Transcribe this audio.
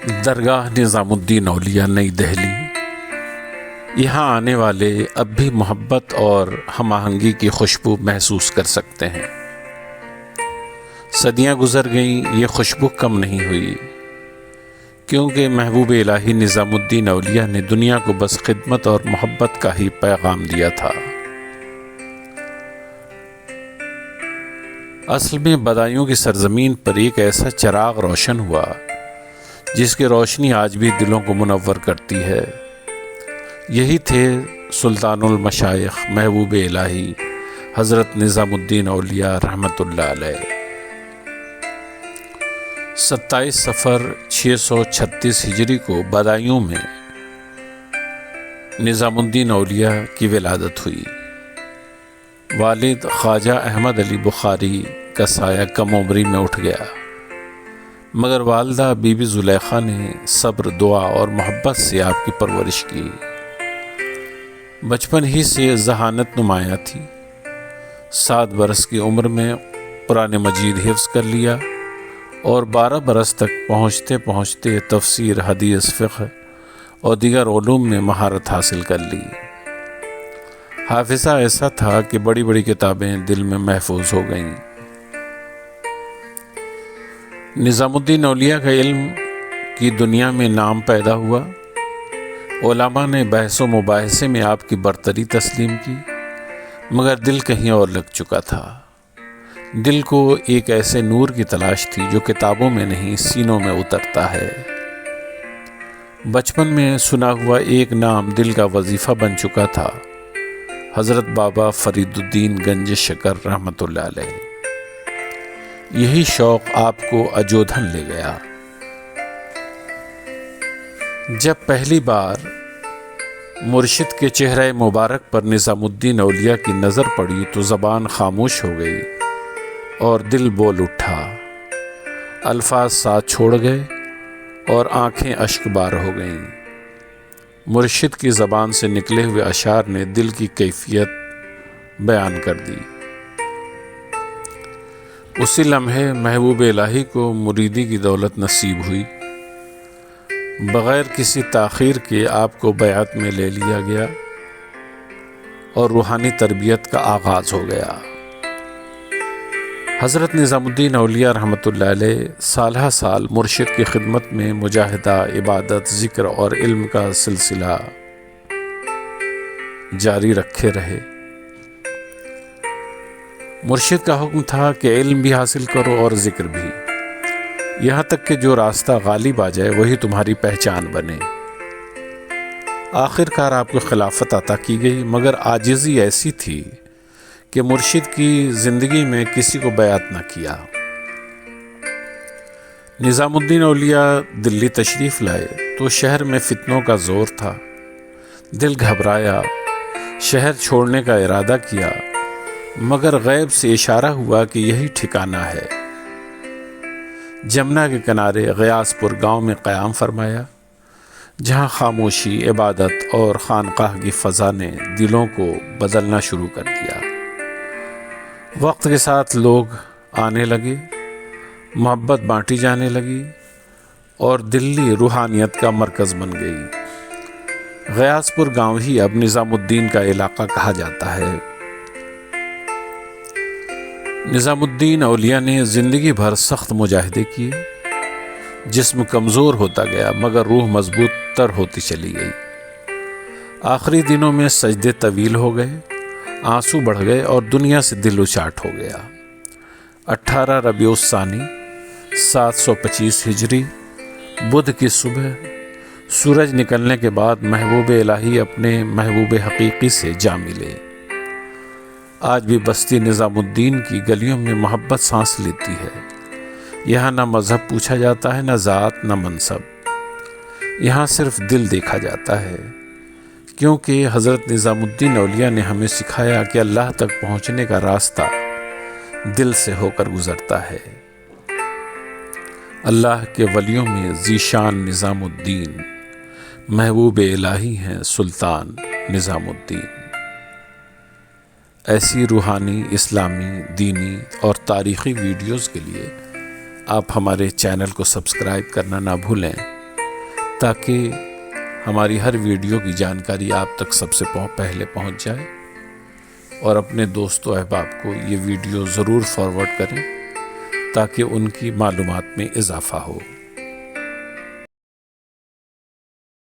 درگاہ نظام الدین اولیاء نئی دہلی۔ یہاں آنے والے اب بھی محبت اور ہم آہنگی کی خوشبو محسوس کر سکتے ہیں۔ صدیاں گزر گئیں، یہ خوشبو کم نہیں ہوئی، کیونکہ محبوب الہی نظام الدین اولیاء نے دنیا کو بس خدمت اور محبت کا ہی پیغام دیا تھا۔ اصل میں بدایوں کی سرزمین پر ایک ایسا چراغ روشن ہوا جس کی روشنی آج بھی دلوں کو منور کرتی ہے۔ یہی تھے سلطان المشائخ محبوب الہی حضرت نظام الدین اولیاء رحمۃ اللہ علیہ۔ 27 صفر 636 ہجری کو بدایوں میں نظام الدین اولیاء کی ولادت ہوئی۔ والد خواجہ احمد علی بخاری کا سایہ کم عمری میں اٹھ گیا، مگر والدہ بی بی زلیخا نے صبر، دعا اور محبت سے آپ کی پرورش کی۔ بچپن ہی سے ذہانت نمایاں تھی۔ 7 برس کی عمر میں قرآن مجید حفظ کر لیا اور 12 برس تک پہنچتے پہنچتے تفسیر، حدیث، فقہ اور دیگر علوم میں مہارت حاصل کر لی۔ حافظہ ایسا تھا کہ بڑی بڑی کتابیں دل میں محفوظ ہو گئیں۔ نظام الدین اولیاء کا علم کی دنیا میں نام پیدا ہوا۔ علماء نے بحث و مباحثے میں آپ کی برتری تسلیم کی، مگر دل کہیں اور لگ چکا تھا۔ دل کو ایک ایسے نور کی تلاش تھی جو کتابوں میں نہیں، سینوں میں اترتا ہے۔ بچپن میں سنا ہوا ایک نام دل کا وظیفہ بن چکا تھا، حضرت بابا فرید الدین گنج شکر رحمۃ اللہ علیہ۔ یہی شوق آپ کو اجودھن لے گیا۔ جب پہلی بار مرشد کے چہرہ مبارک پر نظام الدین اولیاء کی نظر پڑی تو زبان خاموش ہو گئی اور دل بول اٹھا۔ الفاظ ساتھ چھوڑ گئے اور آنکھیں اشک بار ہو گئیں۔ مرشد کی زبان سے نکلے ہوئے اشعار نے دل کی کیفیت بیان کر دی۔ اسی لمحے محبوب الہی کو مریدی کی دولت نصیب ہوئی۔ بغیر کسی تاخیر کے آپ کو بیعت میں لے لیا گیا اور روحانی تربیت کا آغاز ہو گیا۔ حضرت نظام الدین اولیاء رحمۃ اللہ علیہ سالہ سال مرشد کی خدمت میں مجاہدہ، عبادت، ذکر اور علم کا سلسلہ جاری رکھے رہے۔ مرشد کا حکم تھا کہ علم بھی حاصل کرو اور ذکر بھی، یہاں تک کہ جو راستہ غالب آ جائے وہی تمہاری پہچان بنے۔ آخر کار آپ کو خلافت عطا کی گئی، مگر عاجزی ایسی تھی کہ مرشد کی زندگی میں کسی کو بیعت نہ کیا۔ نظام الدین اولیاء دلی تشریف لائے تو شہر میں فتنوں کا زور تھا۔ دل گھبرایا، شہر چھوڑنے کا ارادہ کیا، مگر غیب سے اشارہ ہوا کہ یہی ٹھکانہ ہے۔ جمنا کے کنارے غیاث پور گاؤں میں قیام فرمایا، جہاں خاموشی، عبادت اور خانقاہ کی فضا نے دلوں کو بدلنا شروع کر دیا۔ وقت کے ساتھ لوگ آنے لگے، محبت بانٹی جانے لگی اور دلی روحانیت کا مرکز بن گئی۔ غیاث پور گاؤں ہی اب نظام الدین کا علاقہ کہا جاتا ہے۔ نظام الدین اولیاء نے زندگی بھر سخت مجاہدے کیے۔ جسم کمزور ہوتا گیا مگر روح مضبوط تر ہوتی چلی گئی۔ آخری دنوں میں سجدے طویل ہو گئے، آنسو بڑھ گئے اور دنیا سے دل اچاٹ ہو گیا۔ 18 ربیع الثانی 725 ہجری بدھ کی صبح سورج نکلنے کے بعد محبوب الہی اپنے محبوب حقیقی سے جا ملے۔ آج بھی بستی نظام الدین کی گلیوں میں محبت سانس لیتی ہے۔ یہاں نہ مذہب پوچھا جاتا ہے، نہ ذات، نہ منصب۔ یہاں صرف دل دیکھا جاتا ہے، کیونکہ حضرت نظام الدین اولیاء نے ہمیں سکھایا کہ اللہ تک پہنچنے کا راستہ دل سے ہو کر گزرتا ہے۔ اللہ کے ولیوں میں ذیشان نظام الدین محبوب الہی ہیں سلطان نظام الدین۔ ایسی روحانی، اسلامی، دینی اور تاریخی ویڈیوز کے لیے آپ ہمارے چینل کو سبسکرائب کرنا نہ بھولیں۔ تاکہ ہماری ہر ویڈیو کی جانکاری آپ تک سب سے پہلے پہنچ جائے، اور اپنے دوست و احباب کو یہ ویڈیو ضرور فارورڈ کریں تاکہ ان کی معلومات میں اضافہ ہو۔